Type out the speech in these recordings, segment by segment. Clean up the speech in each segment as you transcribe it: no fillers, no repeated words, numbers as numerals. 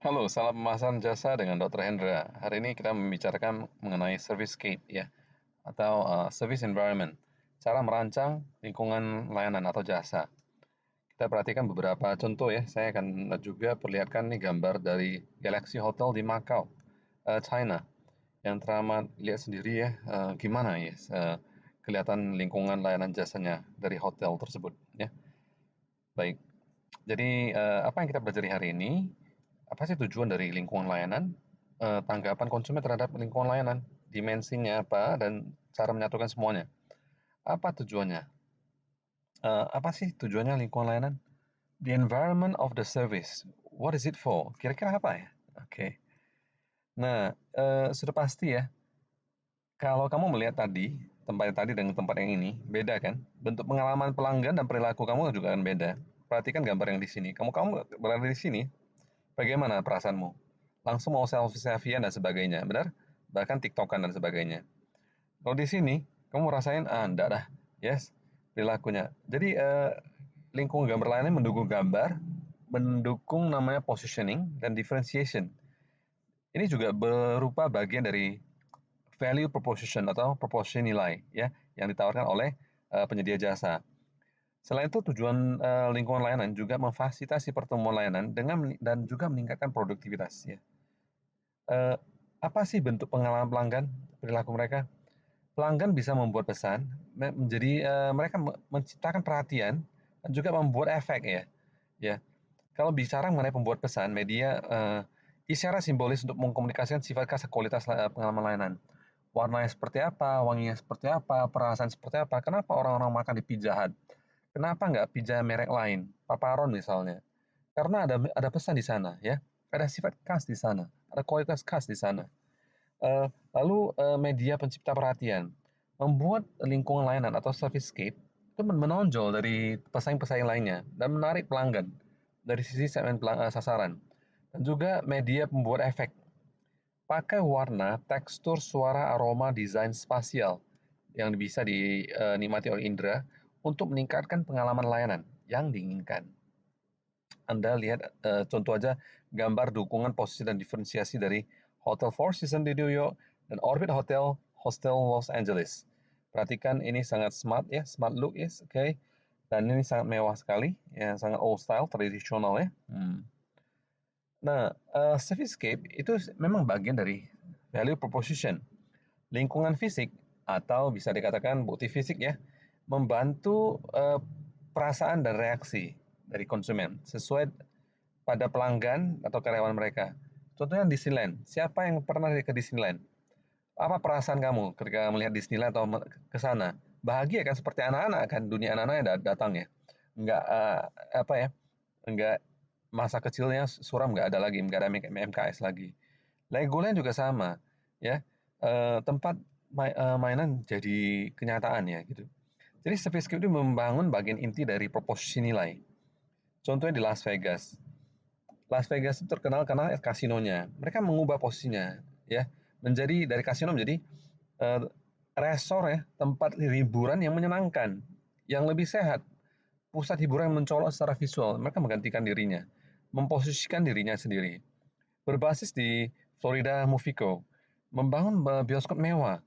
Halo, salam pemasaran jasa dengan Dr. Hendra. Hari ini kita membicarakan mengenai servicescape ya, atau service environment. Cara merancang lingkungan layanan atau jasa. Kita perhatikan beberapa contoh ya. Saya akan juga perlihatkan nih gambar dari Galaxy Hotel di Macau, China. Yang teramat lihat sendiri ya, gimana ya kelihatan lingkungan layanan jasanya dari hotel tersebut ya. Baik, jadi apa yang kita pelajari hari ini, apa sih tujuan dari lingkungan layanan, tanggapan konsumen terhadap lingkungan layanan, dimensinya apa, dan cara menyatukan semuanya. Apa tujuannya? Apa sih tujuannya lingkungan layanan? The environment of the service. What is it for? Kira-kira apa ya? Oke. Nah, sudah pasti ya, kalau kamu melihat tadi, tempat yang tadi dengan tempat yang ini, beda kan? Bentuk pengalaman pelanggan dan perilaku kamu juga akan beda. Perhatikan gambar yang di sini. Kamu berada di sini, bagaimana perasaanmu? Langsung mau selfie-selfie-an dan sebagainya, benar? Bahkan TikTok-an dan sebagainya. Kalau di sini, kamu rasain, enggak dah, yes, perilakunya. Jadi, lingkungan gambar lainnya mendukung gambar, mendukung namanya positioning dan differentiation. Ini juga berupa bagian dari value proposition atau proposition nilai, ya, yang ditawarkan oleh penyedia jasa. Selain itu, tujuan lingkungan layanan juga memfasilitasi pertemuan layanan dan juga meningkatkan produktivitas. Ya. Eh, apa sih bentuk pengalaman pelanggan, perilaku mereka? Pelanggan bisa membuat pesan, menjadi mereka menciptakan perhatian dan juga membuat efek ya. Ya, kalau bicara mengenai pembuat pesan, media isyarat simbolis untuk mengkomunikasikan sifat khas kualitas pengalaman layanan. Warnanya seperti apa, wanginya seperti apa, perasaan seperti apa. Kenapa orang-orang makan di Pizza Hut? Kenapa nggak pizza merek lain, Paparon misalnya? Karena ada pesan di sana, ya. Ada sifat khas di sana, ada kualitas khas di sana. Lalu media pencipta perhatian, membuat lingkungan layanan atau servicescape itu menonjol dari pesaing-pesaing lainnya dan menarik pelanggan dari sisi segmen sasaran. Dan juga media pembuat efek, pakai warna, tekstur, suara, aroma, desain spasial yang bisa dinikmati oleh indera untuk meningkatkan pengalaman layanan yang diinginkan. Anda lihat contoh aja gambar dukungan posisi dan diferensiasi dari Hotel Four Seasons di New York dan Orbit Hotel Hostel Los Angeles. Perhatikan ini sangat smart ya, smart look ya, oke. Dan ini sangat mewah sekali, ya sangat old style, tradisional ya. Nah, Cityscape itu memang bagian dari value proposition. Lingkungan fisik atau bisa dikatakan bukti fisik ya, membantu perasaan dan reaksi dari konsumen sesuai pada pelanggan atau karyawan mereka. Contohnya Disneyland. Siapa yang pernah ke Disneyland? Apa perasaan kamu ketika melihat Disneyland atau ke sana? Bahagia kan seperti anak-anak kan, dunia anak-anak yang datang ya. Enggak apa ya? Enggak masa kecilnya suram nggak ada lagi, nggak ada MKS lagi. Legoland juga sama, ya. Tempat mainan jadi kenyataan ya gitu. Jadi Cityscape itu membangun bagian inti dari proposisi nilai. Contohnya di Las Vegas. Las Vegas itu terkenal karena kasinonya. Mereka mengubah posisinya, ya, menjadi dari kasino menjadi eh, resort ya, tempat hiburan yang menyenangkan, yang lebih sehat, pusat hiburan yang mencolok secara visual. Mereka menggantikan dirinya, memposisikan dirinya sendiri. Berbasis di Florida Movico, membangun bioskop mewah,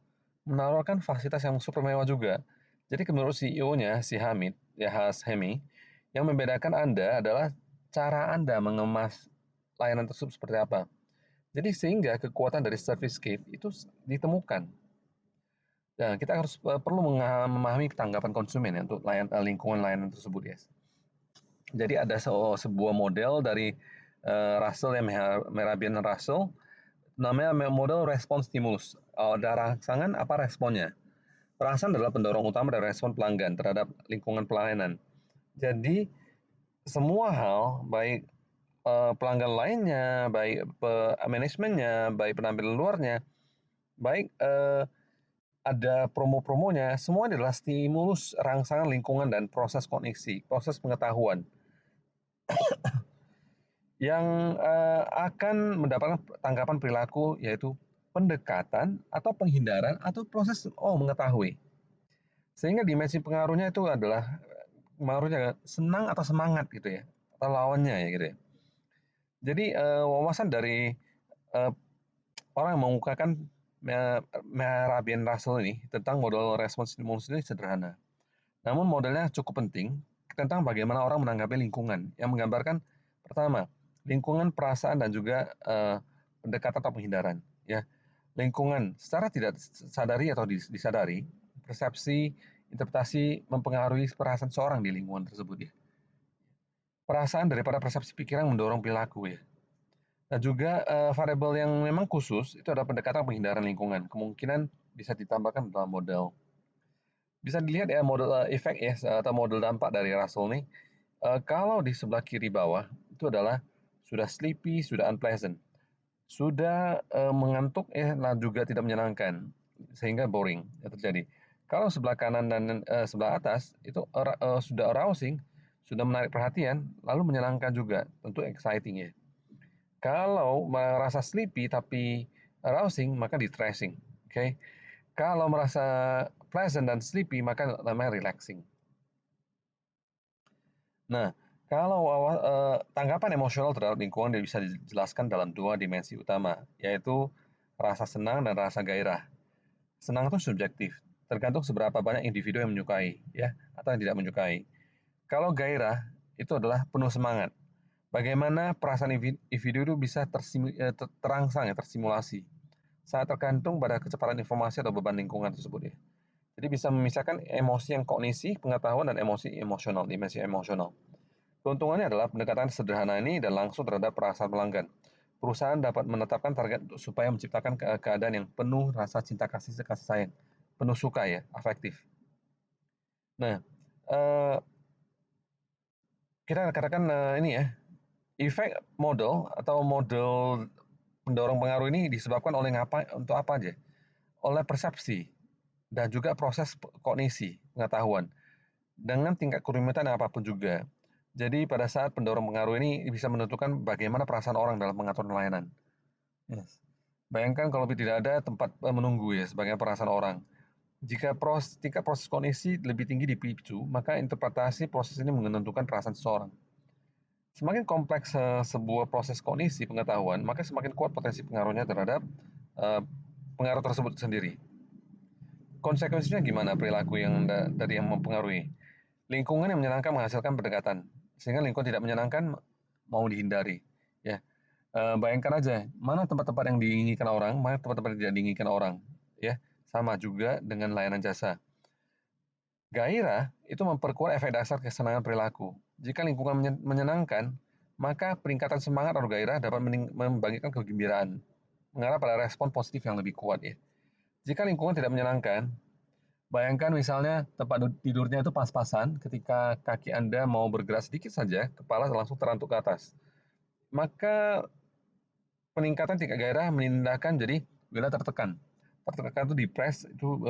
menawarkan fasilitas yang super mewah juga. Jadi menurut CEO-nya, si Hamid, ya Has Hemi, yang membedakan Anda adalah cara Anda mengemas layanan tersebut seperti apa. Jadi sehingga kekuatan dari Servicescape itu ditemukan. Dan kita harus perlu memahami tanggapan konsumen ya, untuk lingkungan layanan tersebut ya. Jadi ada sebuah model dari Russell ya, Mehrabian Russell, namanya model respon stimulus. Ada rangsangan apa responnya? Perasaan adalah pendorong utama dari respon pelanggan terhadap lingkungan pelayanan. Jadi semua hal, baik pelanggan lainnya, baik manajemennya, baik penampilan luarnya, baik ada promo-promonya, semua adalah stimulus rangsangan lingkungan dan proses koneksi, proses pengetahuan yang akan mendapatkan tanggapan perilaku, yaitu pendekatan atau penghindaran atau proses mengetahui. Sehingga dimensi pengaruhnya itu adalah pengaruhnya senang atau semangat gitu ya, atau lawannya ya gitu ya. Jadi wawasan dari orang yang mengemukakan Mehrabian Russell ini tentang model respons stimulus ini sederhana. Namun modelnya cukup penting tentang bagaimana orang menanggapi lingkungan yang menggambarkan pertama, lingkungan, perasaan dan juga pendekatan atau penghindaran. Ya, lingkungan secara tidak sadari atau disadari, persepsi, interpretasi mempengaruhi perasaan seorang di lingkungan tersebut ya. Perasaan daripada persepsi pikiran mendorong perilaku ya. Dan juga variabel yang memang khusus itu adalah pendekatan penghindaran lingkungan. Kemungkinan bisa ditambahkan dalam model. Bisa dilihat ya model efek ya atau model dampak dari Russell nih. Kalau di sebelah kiri bawah itu adalah sudah sleepy, sudah unpleasant, sudah mengantuk dan juga tidak menyenangkan sehingga boring yang terjadi. Kalau sebelah kanan dan sebelah atas itu sudah arousing, sudah menarik perhatian, lalu menyenangkan juga, tentu exciting ya. Kalau merasa sleepy tapi arousing maka distressing, oke. Kalau merasa pleasant dan sleepy maka namanya relaxing. Nah, kalau tanggapan emosional terhadap lingkungan bisa dijelaskan dalam dua dimensi utama, yaitu rasa senang dan rasa gairah. Senang itu subjektif, tergantung seberapa banyak individu yang menyukai, ya, atau yang tidak menyukai. Kalau gairah itu adalah penuh semangat. Bagaimana perasaan individu itu bisa terangsang, ya, tersimulasi. Sangat tergantung pada kecepatan informasi atau beban lingkungan tersebut ya. Jadi bisa memisahkan emosi yang kognisi, pengetahuan, dan emosi emosional, dimensi emosional. Keuntungannya adalah pendekatan sederhana ini dan langsung terhadap perasaan pelanggan. Perusahaan dapat menetapkan target supaya menciptakan keadaan yang penuh rasa cinta kasih sayang, penuh suka ya, afektif. Nah, eh, kita katakan ini ya, efek model atau model pendorong pengaruh ini disebabkan oleh untuk apa aja? Oleh persepsi dan juga proses kognisi, pengetahuan dengan tingkat kerumitan apapun juga. Jadi pada saat pendorong pengaruh ini bisa menentukan bagaimana perasaan orang dalam mengatur layanan. Yes. Bayangkan kalau tidak ada tempat menunggu ya sebagai perasaan orang. Jika tingkat proses kognisi lebih tinggi dipicu, maka interpretasi proses ini menentukan perasaan seseorang. Semakin kompleks sebuah proses kognisi pengetahuan, maka semakin kuat potensi pengaruhnya terhadap uh, pengaruh tersebut sendiri. Konsekuensinya gimana perilaku yang tadi yang mempengaruhi? Lingkungan yang menyenangkan menghasilkan pendekatan, sehingga lingkungan tidak menyenangkan mau dihindari. Ya, bayangkan aja mana tempat-tempat yang diinginkan orang, mana tempat-tempat yang tidak diinginkan orang. Ya, sama juga dengan layanan jasa. Gairah itu memperkuat efek dasar kesenangan perilaku. Jika lingkungan menyenangkan, maka peningkatan semangat atau gairah dapat membagikan kegembiraan, mengarah pada respon positif yang lebih kuat ya. Jika lingkungan tidak menyenangkan, bayangkan misalnya tempat tidurnya itu pas-pasan, ketika kaki Anda mau bergerak sedikit saja, kepala langsung terantuk ke atas. Maka peningkatan tingkat gairah menindakkan jadi bila tertekan. Tertekan itu depres, itu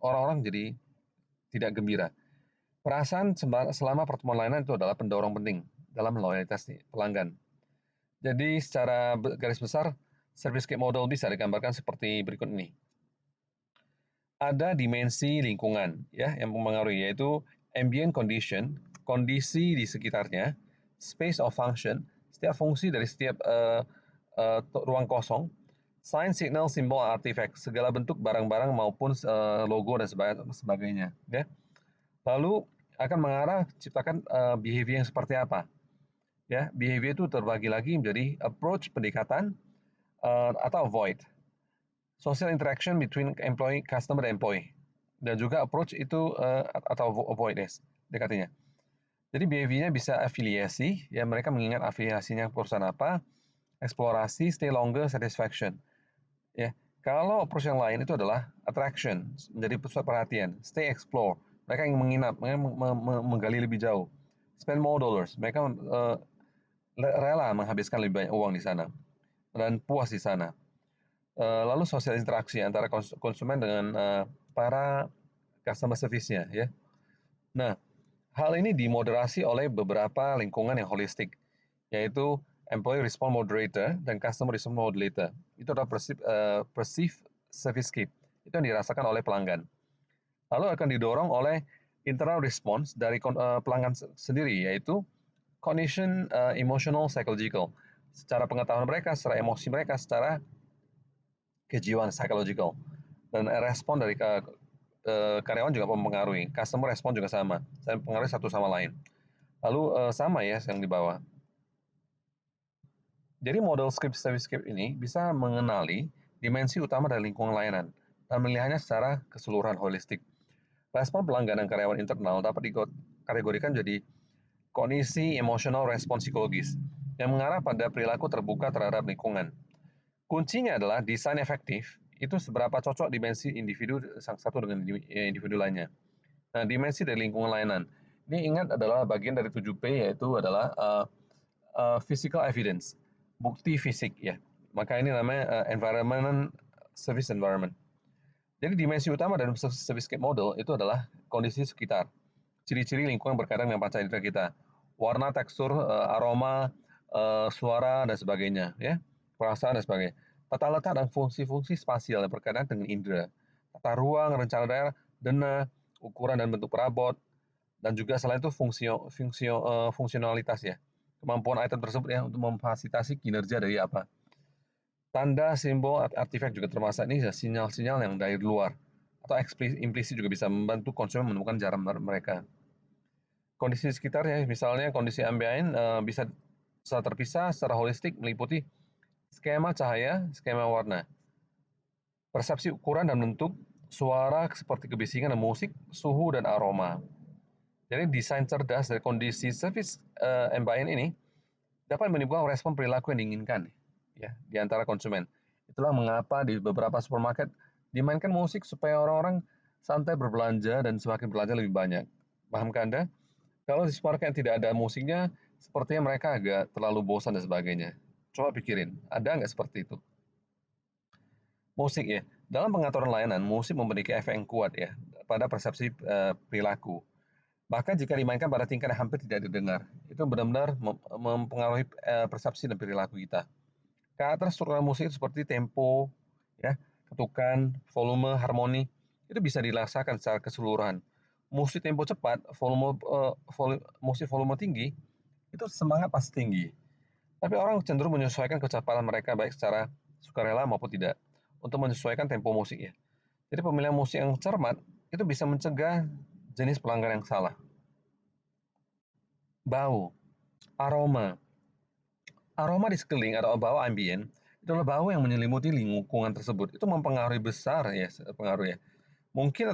orang-orang jadi tidak gembira. Perasaan selama pertemuan layanan itu adalah pendorong penting dalam loyalitas pelanggan. Jadi secara garis besar, service scape model bisa digambarkan seperti berikut ini. Ada dimensi lingkungan ya yang mempengaruhi, yaitu ambient condition, kondisi di sekitarnya, space of function, setiap fungsi dari setiap ruang kosong, sign, signal, simbol, artifact, segala bentuk barang-barang maupun logo dan sebagainya ya. Lalu akan mengarah ciptakan behavior yang seperti apa ya. Behavior itu terbagi lagi menjadi approach, pendekatan, atau avoid. Social interaction between employee, customer, dan employee. Dan juga approach itu atau avoid dekatnya. Jadi behaviornya bisa afiliasi, ya mereka mengingat afiliasinya perusahaan apa, eksplorasi, stay longer, satisfaction. Ya, kalau approach yang lain itu adalah attraction, menjadi pusat perhatian, stay explore, mereka ingin menginap, mereka menggali lebih jauh, spend more dollars, mereka rela menghabiskan lebih banyak uang di sana dan puas di sana. Lalu sosial interaksi antara konsumen dengan para customer service-nya ya. Nah, hal ini dimoderasi oleh beberapa lingkungan yang holistik, yaitu employee response moderator dan customer response modulator. Itu adalah perceived service scape. Itu yang dirasakan oleh pelanggan. Lalu akan didorong oleh internal response dari pelanggan sendiri, yaitu cognition, emotional, psychological. secara pengetahuan mereka, secara emosi mereka, secara kejiwaan psychological. Dan respon dari karyawan juga mempengaruhi, customer respon juga sama, saling mempengaruhi satu sama lain. Lalu sama ya yang di bawah. Jadi model service script ini bisa mengenali dimensi utama dari lingkungan layanan dan melihatnya secara keseluruhan holistik. Respon pelanggan dan karyawan internal dapat dikategorikan jadi kondisi emosional respon psikologis yang mengarah pada perilaku terbuka terhadap lingkungan. Kuncinya adalah desain efektif itu seberapa cocok dimensi individu satu dengan individu lainnya. Nah, dimensi dari lingkungan layanan. Ini ingat adalah bagian dari 7P, yaitu adalah physical evidence, bukti fisik ya. Maka ini namanya environment, service environment. Jadi dimensi utama dalam service model itu adalah kondisi sekitar, ciri-ciri lingkungan berkaitan dengan panca indera kita, warna, tekstur, aroma, suara dan sebagainya, ya, perasaan dan sebagainya. Tata letak dan fungsi-fungsi spasial yang berkaitan dengan indera, tata ruang, rencana daerah, dena, ukuran dan bentuk perabot, dan juga selain itu fungsionalitas ya, kemampuan item tersebut ya untuk memfasilitasi kinerja dari apa. Tanda, simbol, artifak juga termasuk ini sinyal-sinyal yang dari luar atau implisit juga bisa membantu konsumen menemukan jarak mereka. Kondisi sekitar ya, misalnya kondisi ambien bisa terpisah secara holistik meliputi skema cahaya, skema warna, persepsi ukuran dan bentuk, suara seperti kebisingan dan musik, suhu dan aroma. Jadi desain cerdas dari kondisi service ambient ini dapat menimbulkan respon perilaku yang diinginkan ya di antara konsumen. Itulah mengapa di beberapa supermarket dimainkan musik supaya orang-orang santai berbelanja dan semakin belanja lebih banyak. Pahamkah Anda? Kalau di supermarket tidak ada musiknya, sepertinya mereka agak terlalu bosan dan sebagainya. Coba pikirin, ada nggak seperti itu? Musik ya, dalam pengaturan layanan, musik memiliki efek yang kuat ya pada persepsi perilaku. Bahkan jika dimainkan pada tingkat yang hampir tidak didengar, itu benar-benar mempengaruhi persepsi dan perilaku kita. Karakter struktural musik seperti tempo, ya, ketukan, volume, harmoni, itu bisa dirasakan secara keseluruhan. Musik tempo cepat, musik volume tinggi, itu semangat pasti tinggi. Tapi orang cenderung menyesuaikan kecepatan mereka baik secara sukarela maupun tidak untuk menyesuaikan tempo musik ya. Jadi pemilihan musik yang cermat itu bisa mencegah jenis pelanggan yang salah. Bau, aroma. Aroma di sekeliling atau bau ambien itu adalah bau yang menyelimuti lingkungan tersebut. Itu mempengaruhi besar ya, pengaruh ya. Mungkin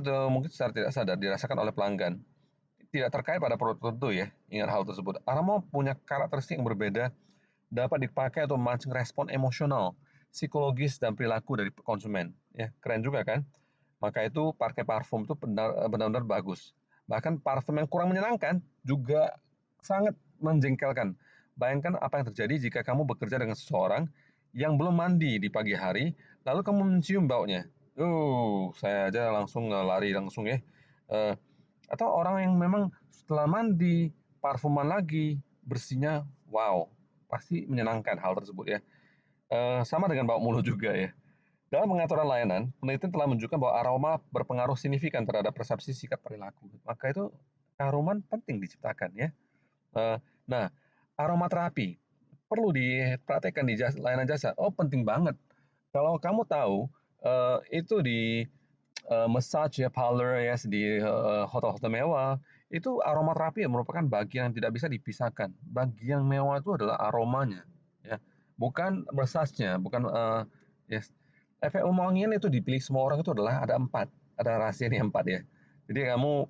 secara tidak sadar dirasakan oleh pelanggan. Tidak terkait pada produk tertentu ya. Ingat hal tersebut. Aroma punya karakteristik yang berbeda, dapat dipakai untuk memancing respon emosional, psikologis dan perilaku dari konsumen. Ya, keren juga kan? Maka itu pakai parfum itu benar-benar bagus. Bahkan parfum yang kurang menyenangkan juga sangat menjengkelkan. Bayangkan apa yang terjadi jika kamu bekerja dengan seseorang yang belum mandi di pagi hari, lalu kamu mencium baunya. Saya aja langsung lari langsung ya. Eh, atau orang yang memang setelah mandi, parfuman lagi, bersihnya wow, pasti menyenangkan hal tersebut ya. Sama dengan bau mulut juga ya. Dalam pengaturan layanan, penelitian telah menunjukkan bahwa aroma berpengaruh signifikan terhadap persepsi sikap perilaku. Maka itu keharuman penting diciptakan ya. Nah, aromaterapi perlu dipraktekkan di layanan jasa. Oh, penting banget. Kalau kamu tahu, itu di massage ya, parlor ya, di hotel-hotel mewah, itu aromaterapi ya, merupakan bagian yang tidak bisa dipisahkan. Bagian mewah itu adalah aromanya, ya, bukan massage-nya, bukan yes. Efek wangian itu dipilih semua orang itu adalah ada 4, ada rahasianya 4 ya. Jadi kamu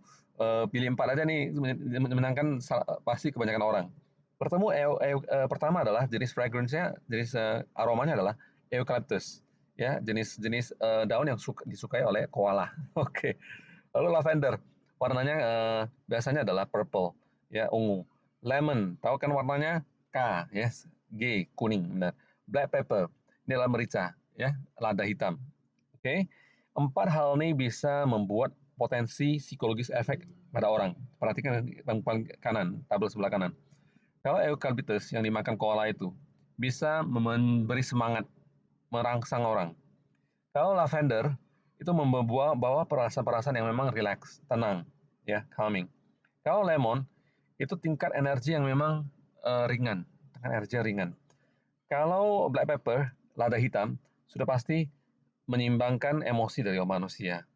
pilih 4 aja nih, menyenangkan pasti kebanyakan orang. Pertama adalah jenis fragrance-nya, jenis aromanya adalah eucalyptus ya, jenis-jenis daun yang disukai oleh koala. Oke. Lalu lavender, warnanya biasanya adalah purple, ya, ungu. Lemon, tahu kan warnanya K, yes, G, kuning, benar. Black pepper, ini adalah merica, ya, lada hitam. Oke. 4 hal ini bisa membuat potensi psikologis efek pada orang. Perhatikan yang paling kanan, tabel sebelah kanan. Kalau eucalyptus yang dimakan koala itu bisa memberi semangat, merangsang orang. Kalau lavender itu bawa perasaan-perasaan yang memang relax, tenang, ya, calming. Kalau lemon itu tingkat energi yang memang ringan, tingkat energi ringan. Kalau black pepper, lada hitam, sudah pasti menyimbangkan emosi dari manusia.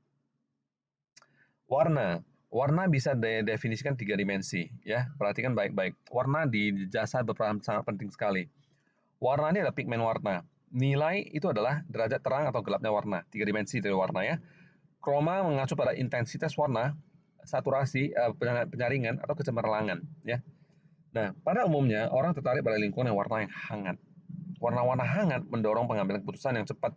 Warna, warna bisa didefinisikan 3 dimensi, ya. Perhatikan baik-baik. Warna di jasa berperan sangat penting sekali. Warna ini adalah pigmen warna. Nilai itu adalah derajat terang atau gelapnya warna, 3 dimensi dari warna ya. Chroma mengacu pada intensitas warna, saturasi, penyaringan atau kecemerlangan, ya. Nah, pada umumnya orang tertarik pada lingkungan yang warna yang hangat. Warna-warna hangat mendorong pengambilan keputusan yang cepat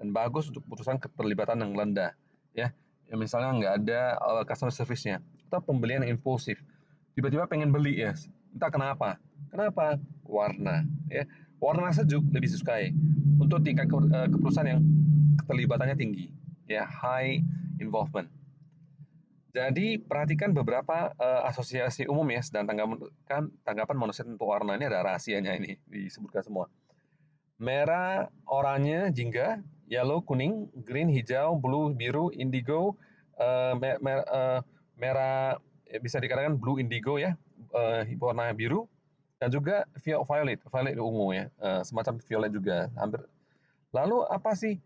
dan bagus untuk keputusan keterlibatan yang rendah, ya. Misalnya nggak ada customer service-nya atau pembelian yang impulsif. Tiba-tiba pengen beli ya, entah kenapa. Kenapa? Warna, ya. Warna sejuk lebih disukai untuk tingkat keputusan yang keterlibatannya tinggi, ya, high involvement. Jadi perhatikan beberapa asosiasi umum ya dan tanggapan manusia tentang warna ini, ada rahasianya ini disebutkan semua. Merah, oranye, jingga, yellow, kuning, green, hijau, blue, biru, indigo, merah bisa dikatakan blue indigo ya, warna biru, dan juga violet, violet ungu ya, semacam violet juga, hampir. Lalu apa sih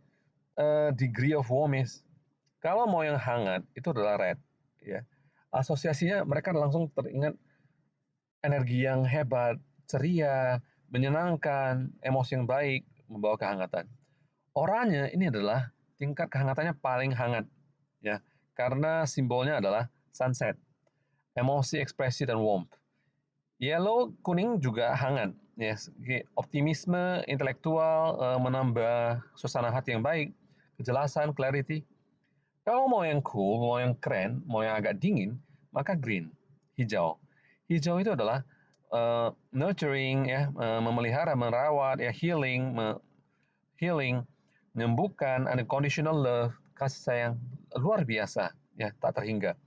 degree of warmth? Kalau mau yang hangat itu adalah red, ya. Asosiasinya mereka langsung teringat energi yang hebat, ceria, menyenangkan, emosi yang baik, membawa kehangatan. Oranye ini adalah tingkat kehangatannya paling hangat, ya, karena simbolnya adalah sunset, emosi, ekspresi, dan warmth. Yellow, kuning juga hangat, ya, optimisme, intelektual, menambah suasana hati yang baik, kejelasan, clarity. Kalau mau yang cool, mau yang keren, mau yang agak dingin, maka green, hijau. Hijau itu adalah nurturing, ya, memelihara, merawat, ya, healing, menyembuhkan, unconditional love, kasih sayang luar biasa, ya, tak terhingga.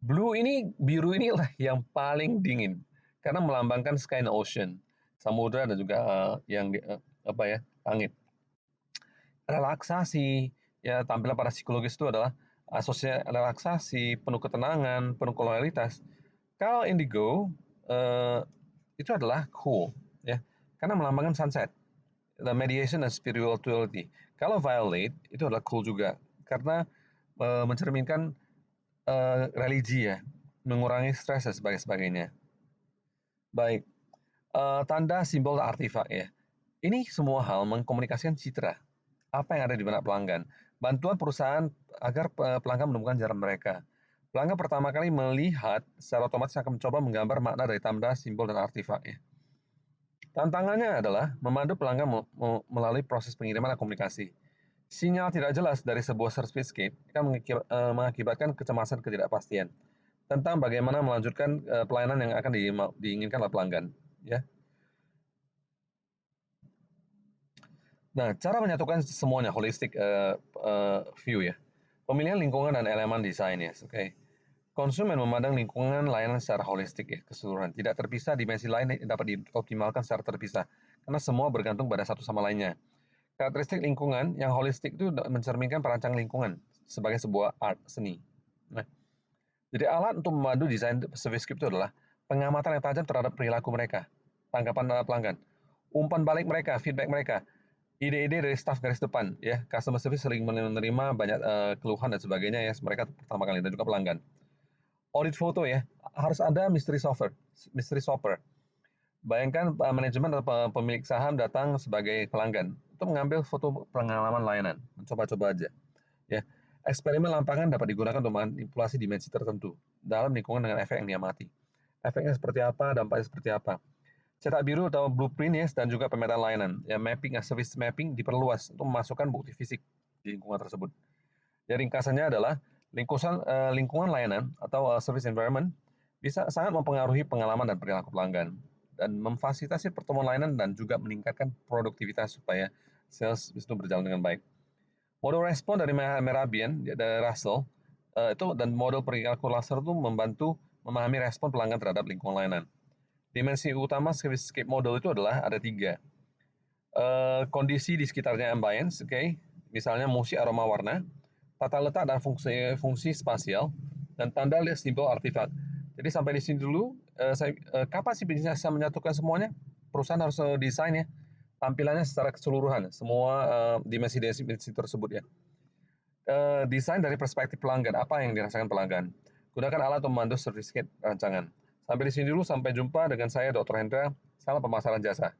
Blue ini, biru inilah yang paling dingin karena melambangkan sky and ocean, samudra dan juga langit. Relaksasi, ya, tampilan para psikologis itu adalah asosiasi relaksasi, penuh ketenangan, penuh kolonialitas. Kalau indigo itu adalah cool, ya, karena melambangkan sunset, the mediation dan spirituality. Kalau violet itu adalah cool juga karena mencerminkan religi ya, mengurangi stres dan sebagainya. Baik, tanda simbol artefak ya. Ini semua hal mengkomunikasikan citra apa yang ada di benak pelanggan. Bantuan perusahaan agar pelanggan menemukan jalan mereka. Pelanggan pertama kali melihat secara otomatis akan mencoba menggambar makna dari tanda, simbol, dan artefak ya. Tantangannya adalah memandu pelanggan melalui proses pengiriman dan komunikasi. Sinyal tidak jelas dari sebuah servicescape akan mengakibatkan kecemasan ketidakpastian tentang bagaimana melanjutkan pelayanan yang akan diinginkan oleh pelanggan. Ya. Nah, cara menyatukan semuanya holistic view ya. Pemilihan lingkungan dan elemen desain ya. Oke. Konsumen memandang lingkungan layanan secara holistik ya, keseluruhan. Tidak terpisah, dimensi lain dapat dioptimalkan secara terpisah karena semua bergantung pada satu sama lainnya. Karakteristik lingkungan yang holistik itu mencerminkan perancang lingkungan sebagai sebuah art seni. Nah, jadi alat untuk memandu desain service script itu adalah pengamatan yang tajam terhadap perilaku mereka, tanggapan pelanggan, umpan balik mereka, feedback mereka, ide-ide dari staf garis depan, ya, customer service sering menerima banyak keluhan dan sebagainya ya, mereka pertama kali, dan juga pelanggan. Audit foto ya, harus ada mystery shopper. Bayangkan manajemen atau pemilik saham datang sebagai pelanggan untuk mengambil foto pengalaman layanan, mencoba-coba aja. Ya, eksperimen lapangan dapat digunakan untuk manipulasi dimensi tertentu dalam lingkungan dengan efek yang diamati. Efeknya seperti apa, dampaknya seperti apa. Cetak biru atau blueprint ya, dan juga pemetaan layanan. Ya, mapping, service mapping diperluas untuk memasukkan bukti fisik di lingkungan tersebut. Ya, ringkasannya adalah lingkungan layanan atau service environment bisa sangat mempengaruhi pengalaman dan perilaku pelanggan dan memfasilitasi pertemuan layanan dan juga meningkatkan produktivitas supaya sales itu berjalan dengan baik. Model respon dari Mehrabian, dari Russell, itu dan model perilaku Russell itu membantu memahami respon pelanggan terhadap lingkungan layanan. Dimensi utama servicescape model itu adalah ada 3. Kondisi di sekitarnya ambience, okay? Misalnya musik, aroma, warna, tata letak dan fungsi spasial, dan tanda simbol artefak. Jadi sampai di sini dulu, kapan sih bisa menyatukan semuanya? Perusahaan harus desain ya, tampilannya secara keseluruhan, semua dimensi-dimensi tersebut ya. Desain dari perspektif pelanggan, apa yang dirasakan pelanggan. Gunakan alat memandu sertifikat rancangan. Sampai di sini dulu, sampai jumpa dengan saya Dr. Hendra, selamat pemasaran jasa.